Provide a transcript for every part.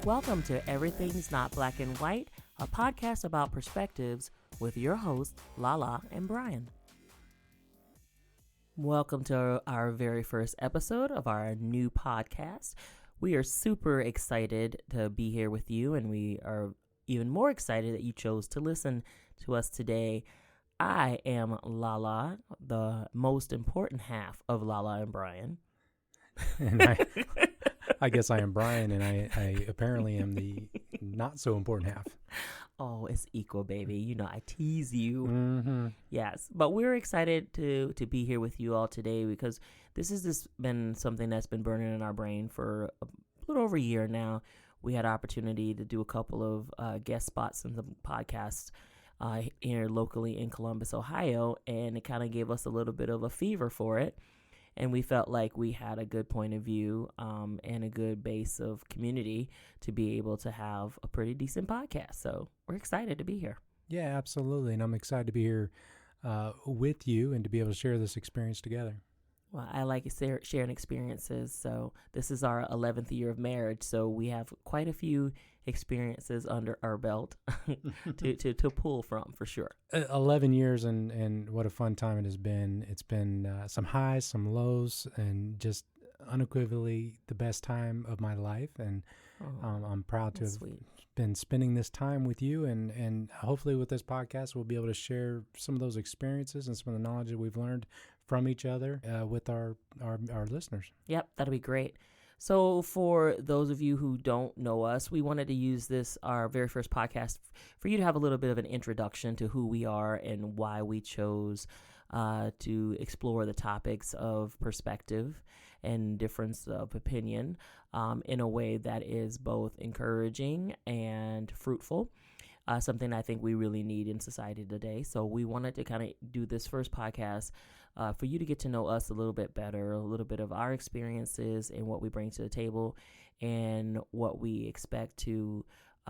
Welcome to Everything's Not Black and White, a podcast about perspectives with your hosts, Lala and Brian. Welcome to our very first episode of our new podcast. We are super excited to be here with you, and we are even more excited that you chose to listen to us today. I am Lala, the most important half of Lala and Brian. And I guess I am Brian, and I apparently am the not so important half. Oh, it's equal, baby. You know, I tease you. Mm-hmm. Yes, but we're excited to be here with you all today because this has been something that's been burning in our brain for a little over a year now. We had an opportunity to do a couple of guest spots in the podcast here locally in Columbus, Ohio, and it kind of gave us a little bit of a fever for it. And we felt like we had a good point of view and a good base of community to be able to have a pretty decent podcast. So we're excited to be here. Yeah, absolutely. And I'm excited to be here with you and to be able to share this experience together. Well, I like sharing experiences. So this is our 11th year of marriage. So we have quite a few experiences under our belt to pull from, for sure. 11 years and what a fun time it has been. It's been some highs, some lows, and just unequivocally the best time of my life. And I'm proud to have been spending this time with you. And hopefully with this podcast, we'll be able to share some of those experiences and some of the knowledge that we've learned from each other with our listeners. Yep, that'll be great. So for those of you who don't know us, we wanted to use this, our very first podcast, for you to have a little bit of an introduction to who we are and why we chose to explore the topics of perspective and difference of opinion in a way that is both encouraging and fruitful. Something I think we really need in society today. So we wanted to kind of do this first podcast for you to get to know us a little bit better, a little bit of our experiences and what we bring to the table and what we expect to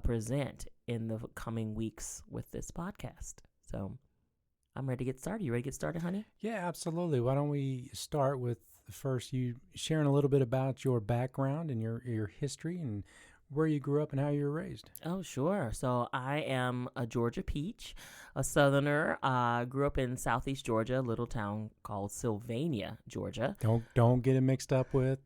present in the coming weeks with this podcast. So I'm ready to get started. You ready to get started, honey? Yeah, absolutely. Why don't we start with first you sharing a little bit about your background and your history and where you grew up and how you were raised. Oh, sure. So I am a Georgia peach, a Southerner. Grew up in Southeast Georgia, a little town called Sylvania, Georgia. Don't get it mixed up with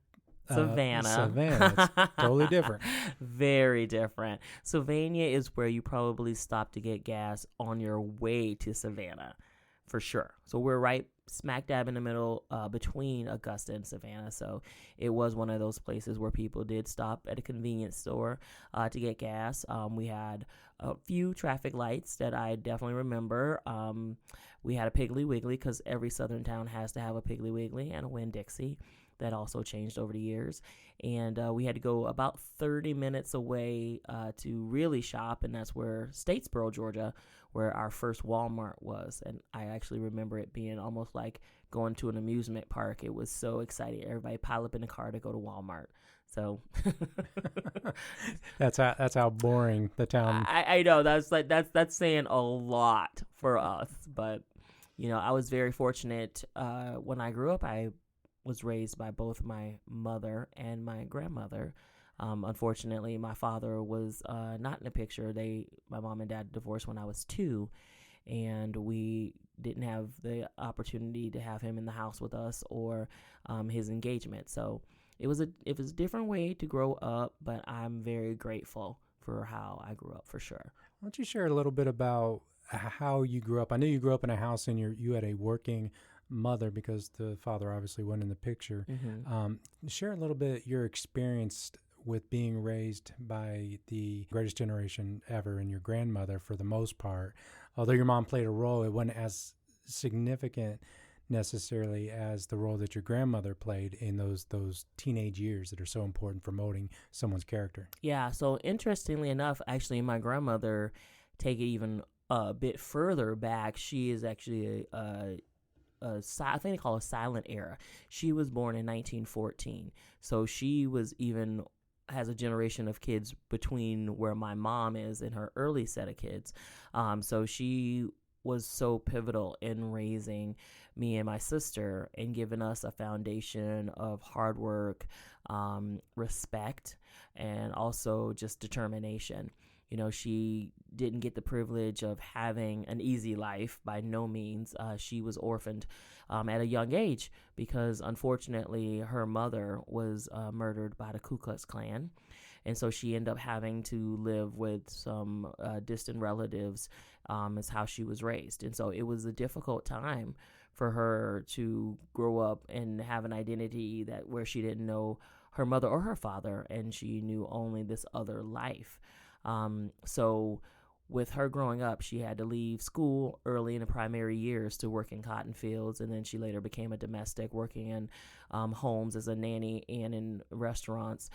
Savannah. Savannah. It's totally different. Very different. Sylvania is where you probably stop to get gas on your way to Savannah, for sure. So we're right smack dab in the middle between Augusta and Savannah. So it was one of those places where people did stop at a convenience store to get gas. We had a few traffic lights that I definitely remember. We had a Piggly Wiggly because every southern town has to have a Piggly Wiggly and a Winn-Dixie. That also changed over the years. And we had to go about 30 minutes away to really shop, and that's where Statesboro, Georgia, where our first Walmart was. And I actually remember it being almost like going to an amusement park. It was so exciting. Everybody piled up in the car to go to Walmart. So that's how boring the town. I know that's saying a lot for us, but you know, I was very fortunate when I grew up. I was raised by both my mother and my grandmother. Unfortunately, my father was not in the picture. My mom and dad divorced when I was 2, and we didn't have the opportunity to have him in the house with us or his engagement. So it was a different way to grow up, but I'm very grateful for how I grew up, for sure. Why don't you share a little bit about how you grew up? I knew you grew up in a house and you had a working mother because the father obviously wasn't in the picture. Mm-hmm. Share a little bit your experience with being raised by the greatest generation ever and your grandmother for the most part. Although your mom played a role, it wasn't as significant necessarily as the role that your grandmother played in those teenage years that are so important for molding someone's character. Yeah, so interestingly enough, actually my grandmother, take it even a bit further back, she is actually I think they call it a silent era. She was born in 1914. So she has a generation of kids between where my mom is and her early set of kids. So she was so pivotal in raising me and my sister, and given us a foundation of hard work, respect, and also just determination. You know, she didn't get the privilege of having an easy life by no means. She was orphaned at a young age because, unfortunately, her mother was murdered by the Ku Klux Klan. And so she ended up having to live with some distant relatives, is how she was raised. And so it was a difficult time for her to grow up and have an identity that where she didn't know her mother or her father, and she knew only this other life. So with her growing up, she had to leave school early in the primary years to work in cotton fields, and then she later became a domestic, working in homes as a nanny and in restaurants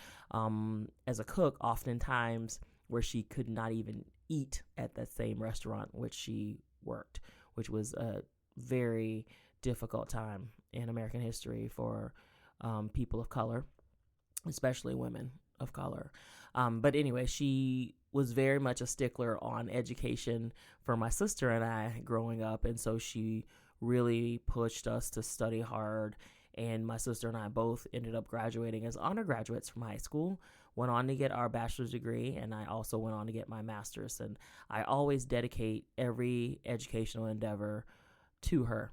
as a cook, oftentimes where she could not even eat at that same restaurant which she worked, which was a very difficult time in American history for people of color, especially women of color. But anyway, she was very much a stickler on education for my sister and I growing up. And so she really pushed us to study hard. And my sister and I both ended up graduating as undergraduates from high school, went on to get our bachelor's degree, and I also went on to get my master's. And I always dedicate every educational endeavor to her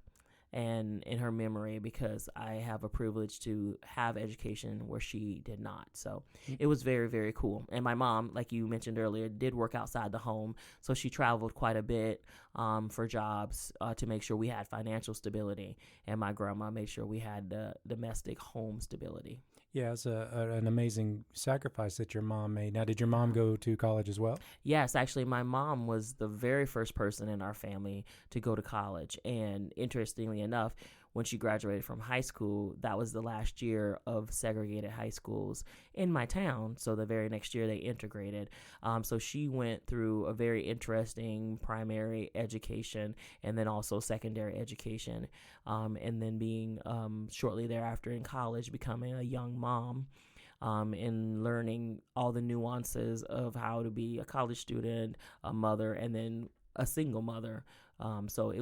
and in her memory, because I have a privilege to have education where she did not. So it was very, very cool. And my mom, like you mentioned earlier, did work outside the home. So she traveled quite a bit for jobs to make sure we had financial stability. And my grandma made sure we had the domestic home stability. Yeah, it's an amazing sacrifice that your mom made. Now, did your mom go to college as well? Yes, actually, my mom was the very first person in our family to go to college. And interestingly enough, when she graduated from high school, that was the last year of segregated high schools in my town. So the very next year they integrated. So she went through a very interesting primary education and then also secondary education. And then being shortly thereafter in college, becoming a young mom. And learning all the nuances of how to be a college student, a mother, and then a single mother. So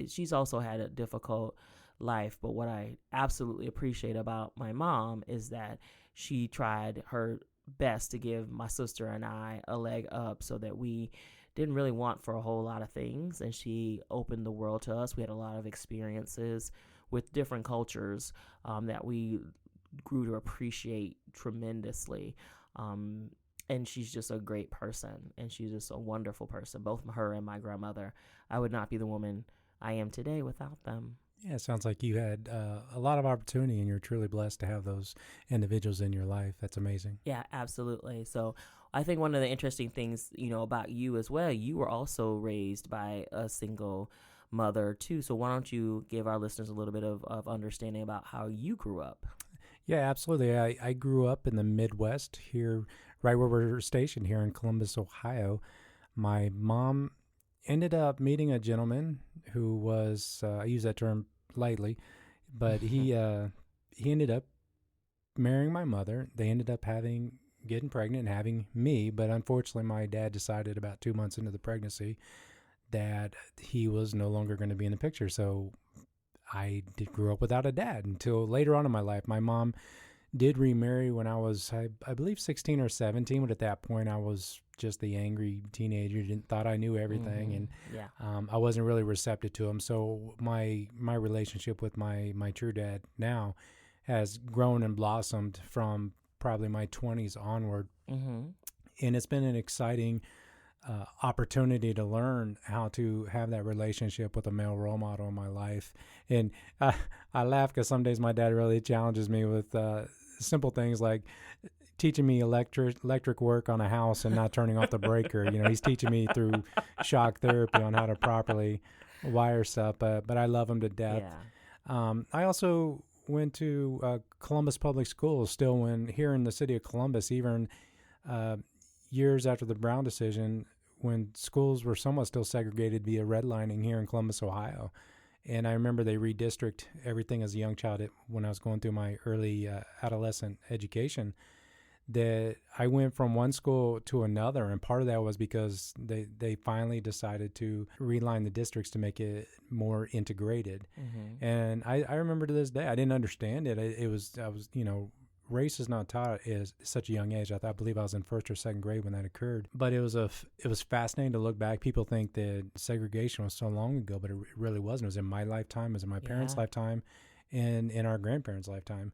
she's also had a difficult life, but what I absolutely appreciate about my mom is that she tried her best to give my sister and I a leg up so that we didn't really want for a whole lot of things, and she opened the world to us. We had a lot of experiences with different cultures that we grew to appreciate tremendously. And she's just a great person, and she's just a wonderful person, both her and my grandmother. I would not be the woman I am today without them. Yeah, it sounds like you had a lot of opportunity, and you're truly blessed to have those individuals in your life. That's amazing. Yeah, absolutely. So I think one of the interesting things, about you as well, you were also raised by a single mother too. So why don't you give our listeners a little bit of understanding about how you grew up? Yeah, absolutely. I grew up in the Midwest here, right where we're stationed here in Columbus, Ohio. My mom ended up meeting a gentleman who was, I use that term lightly, but he ended up marrying my mother. They ended up getting pregnant and having me, but unfortunately my dad decided about 2 months into the pregnancy that he was no longer going to be in the picture. So I grew up without a dad until later on in my life. My mom did remarry when I was, I believe, 16 or 17, but at that point I was just the angry teenager, thought I knew everything, and I wasn't really receptive to him. So my relationship with my true dad now has grown and blossomed from probably my 20s onward, and it's been an exciting opportunity to learn how to have that relationship with a male role model in my life. And I laugh because some days my dad really challenges me with simple things like teaching me electric work on a house and not turning off the breaker. He's teaching me through shock therapy on how to properly wire stuff, but I love him to death. Yeah. I also went to Columbus Public Schools still when here in the city of Columbus, even years after the Brown decision, when schools were somewhat still segregated via redlining here in Columbus, Ohio. And I remember they redistrict everything as a young child when I was going through my early adolescent education. that I went from one school to another, and part of that was because they finally decided to realign the districts to make it more integrated. And I remember to this day I didn't understand it. I was race is not taught at such a young age. I believe I was in first or second grade when that occurred. But it was fascinating to look back. People think that segregation was so long ago, but it really wasn't. It was in my lifetime, it was in my parents' lifetime, and in our grandparents' lifetime.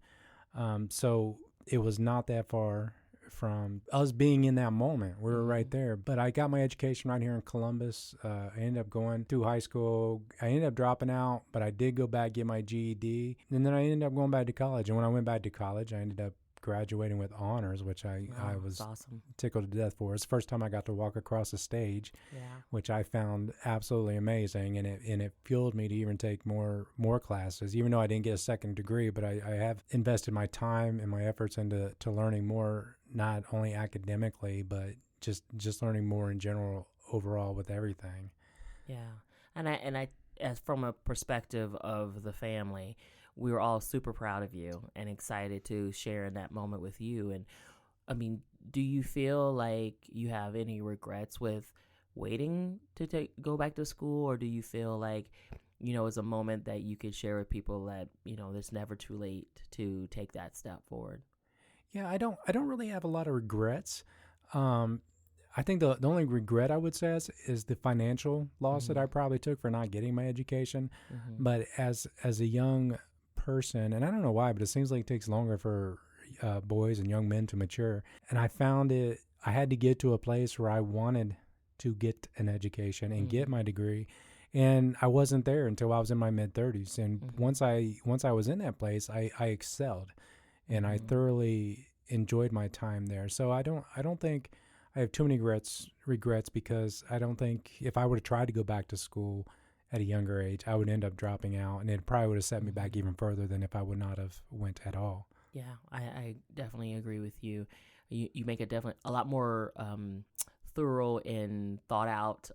So it was not that far from us being in that moment. We were right there. But I got my education right here in Columbus. I ended up going through high school. I ended up dropping out, but I did go back, get my GED. And then I ended up going back to college. And when I went back to college, I ended up graduating with honors, which I was awesome. Tickled to death for. It's the first time I got to walk across the stage, which I found absolutely amazing, and it fueled me to even take more classes, even though I didn't get a second degree. But I have invested my time and my efforts into learning more, not only academically, but just learning more in general overall with everything. Yeah, and I as from a perspective of the family, we were all super proud of you and excited to share in that moment with you. And I mean, do you feel like you have any regrets with waiting to go back to school, or do you feel like, it's a moment that you could share with people that, it's never too late to take that step forward? Yeah, I don't really have a lot of regrets. I think the only regret I would say is the financial loss that I probably took for not getting my education. But as a young person, and I don't know why, but it seems like it takes longer for boys and young men to mature. And I found I had to get to a place where I wanted to get an education and get my degree. And I wasn't there until I was in my mid-30s. And once I was in that place, I excelled, and I thoroughly enjoyed my time there. So I don't think I have too many regrets, because I don't think if I were to try to go back to school at a younger age, I would end up dropping out, and it probably would have set me back even further than if I would not have went at all. Yeah, I definitely agree with you. You make a lot more thorough and thought out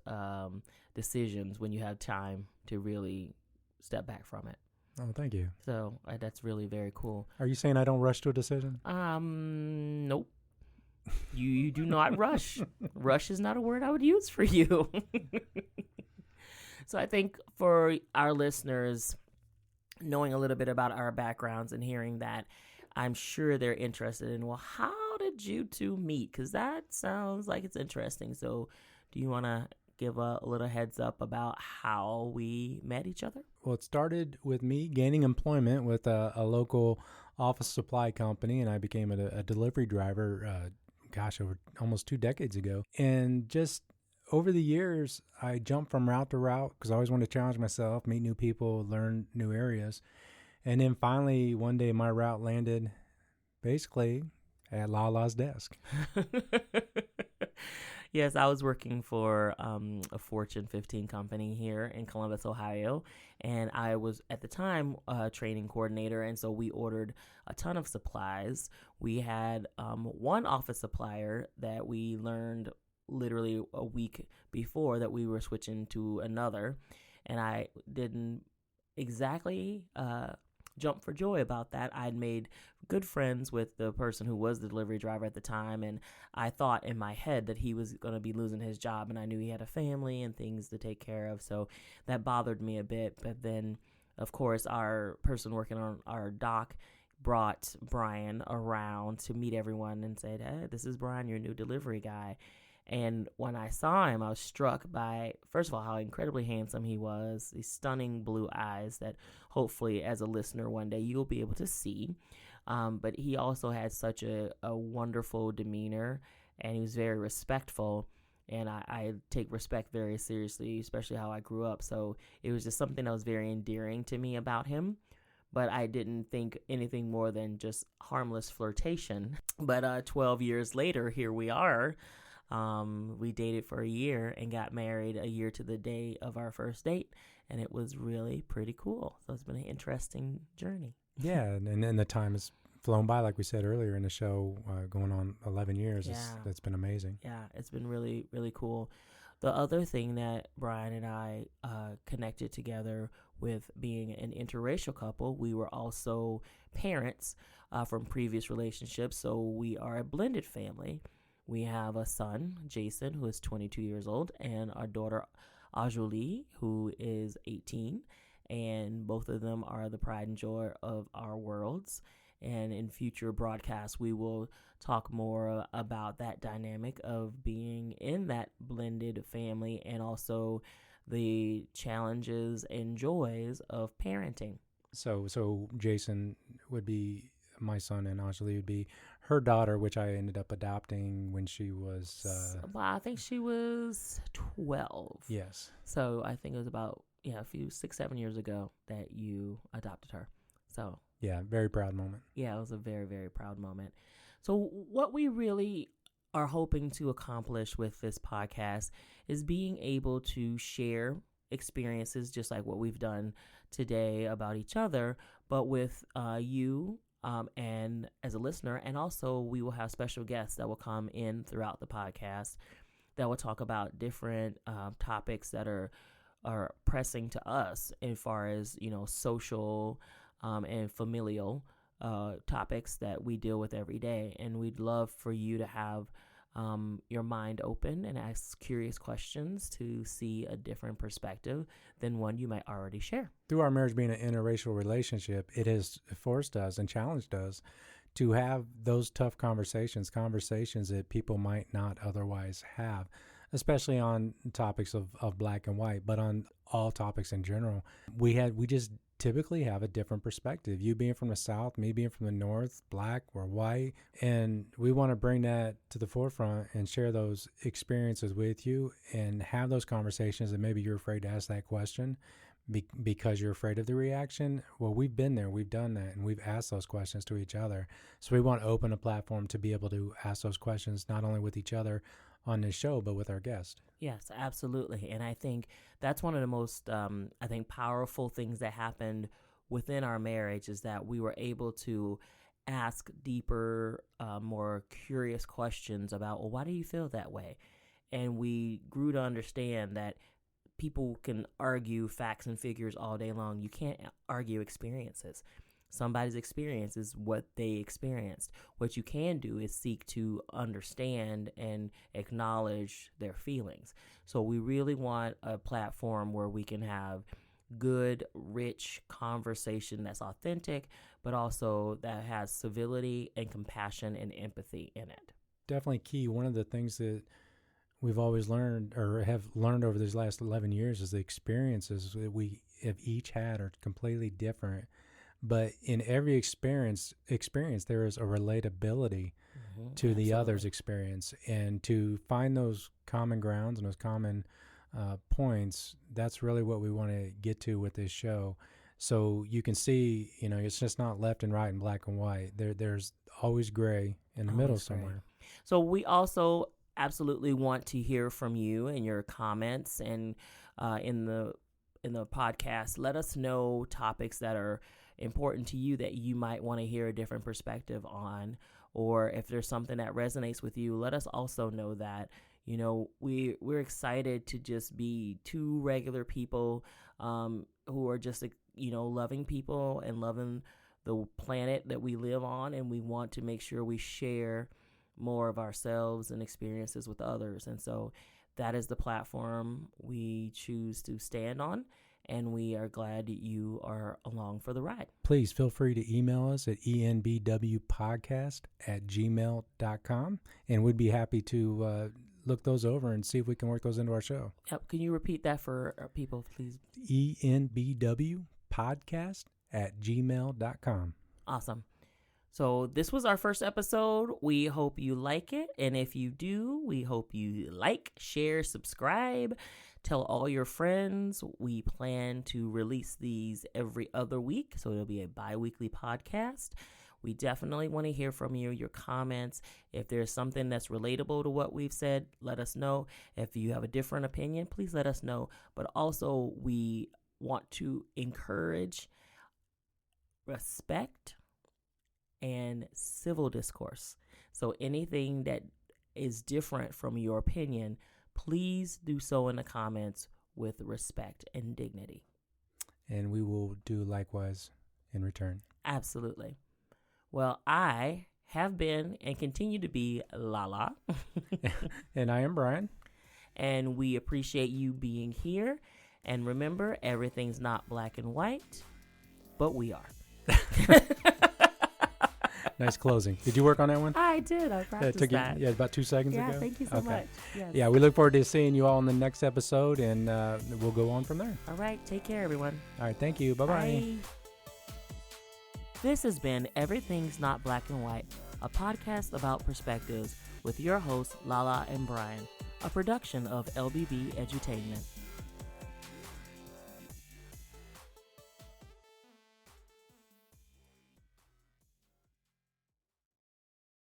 decisions when you have time to really step back from it. Oh, thank you. So that's really very cool. Are you saying I don't rush to a decision? Nope. You do not rush. Rush is not a word I would use for you. So I think for our listeners, knowing a little bit about our backgrounds and hearing that, I'm sure they're interested in, well, how did you two meet? Because that sounds like it's interesting. So do you want to give a little heads up about how we met each other? Well, it started with me gaining employment with a local office supply company, and I became a delivery driver, over almost 2 decades ago. And just over the years, I jumped from route to route because I always wanted to challenge myself, meet new people, learn new areas. And then finally, one day, my route landed basically at Lala's desk. Yes, I was working for a Fortune 15 company here in Columbus, Ohio, and I was at the time a training coordinator, and so we ordered a ton of supplies. We had one office supplier that we learned literally a week before that we were switching to another, and I didn't exactly jump for joy about that. I'd made good friends with the person who was the delivery driver at the time, and I thought in my head that he was going to be losing his job, and I knew he had a family and things to take care of, so that bothered me a bit. But then, of course, our person working on our dock brought Brian around to meet everyone and said, "Hey, this is Brian, your new delivery guy." And when I saw him, I was struck by, first of all, how incredibly handsome he was, these stunning blue eyes that hopefully as a listener one day you'll be able to see. But he also had such a wonderful demeanor, and he was very respectful. And I take respect very seriously, especially how I grew up. So it was just something that was very endearing to me about him. But I didn't think anything more than just harmless flirtation. But 12 years later, here we are. We dated for a year and got married a year to the day of our first date, and it was really pretty cool. So it's been an interesting journey. Yeah, and then the time has flown by, like we said earlier in the show, going on 11 years. Yeah. It's been amazing. Yeah, it's been really, really cool. The other thing that Brian and I connected together with being an interracial couple, we were also parents from previous relationships. So we are a blended family. We have a son, Jason, who is 22 years old, and our daughter, Ajulie, who is 18. And both of them are the pride and joy of our worlds. And in future broadcasts, we will talk more about that dynamic of being in that blended family and also the challenges and joys of parenting. So Jason would be my son, and Anjali would be her daughter, which I ended up adopting when she was... I think she was 12. Yes. So I think it was about, a few 6-7 years ago that you adopted her. So... yeah, very proud moment. Yeah, it was a very, very proud moment. So what we really are hoping to accomplish with this podcast is being able to share experiences just like what we've done today about each other, but with you and as a listener. And also we will have special guests that will come in throughout the podcast that will talk about different topics that are pressing to us as far as, social and familial topics that we deal with every day. And we'd love for you to have your mind open and ask curious questions to see a different perspective than one you might already share. Through our marriage being an interracial relationship, it has forced us and challenged us to have those tough conversations that people might not otherwise have, especially on topics of black and white, but on all topics in general. We just typically have a different perspective. You being from the South, me being from the North, black or white, and we want to bring that to the forefront and share those experiences with you and have those conversations. And maybe you're afraid to ask that question because you're afraid of the reaction. Well, we've been there, we've done that, and we've asked those questions to each other. So we want to open a platform to be able to ask those questions not only with each other on this show, but with our guest. Yes, absolutely. And I think that's one of the most, powerful things that happened within our marriage is that we were able to ask deeper, more curious questions about, well, why do you feel that way? And we grew to understand that people can argue facts and figures all day long. You can't argue experiences. Somebody's experience is what they experienced. What you can do is seek to understand and acknowledge their feelings. So we really want a platform where we can have good, rich conversation that's authentic, but also that has civility and compassion and empathy in it. Definitely key. One of the things that we've always learned or have learned over these last 11 years is the experiences that we have each had are completely different. But in every experience there is a relatability to the other's experience, and to find those common grounds and those common points. That's really what we want to get to with this show. So you can see, it's just not left and right and black and white. There's always gray in the middle somewhere. So we also absolutely want to hear from you and your comments, and in the podcast, let us know topics that are important to you that you might want to hear a different perspective on, or if there's something that resonates with you, let us also know that. We're excited to just be two regular people who are just loving people and loving the planet that we live on, and we want to make sure we share more of ourselves and experiences with others. And so that is the platform we choose to stand on, and we are glad you are along for the ride. Please feel free to email us at enbwpodcast@gmail.com, and we'd be happy to look those over and see if we can work those into our show. Yep. Can you repeat that for people, please? enbwpodcast@gmail.com. Awesome. So this was our first episode. We hope you like it. And if you do, we hope you like, share, subscribe, tell all your friends. We plan to release these every other week, so it'll be a bi-weekly podcast. We definitely want to hear from you, your comments. If there's something that's relatable to what we've said, let us know. If you have a different opinion, please let us know. But also, we want to encourage respect and civil discourse. So anything that is different from your opinion, please do so in the comments with respect and dignity. and we will do likewise in return. Absolutely. Well, I have been and continue to be Lala. And I am Brian. And we appreciate you being here. And remember, everything's not black and white, but we are. Nice closing. Did you work on that one? I did. I practiced that. Yeah, about 2 seconds ago? Yeah, thank you so much. Yes. Yeah, we look forward to seeing you all in the next episode, and we'll go on from there. All right. Take care, everyone. All right. Thank you. Bye-bye. Bye. This has been Everything's Not Black and White, a podcast about perspectives with your hosts, Lala and Brian, a production of LBB Edutainment.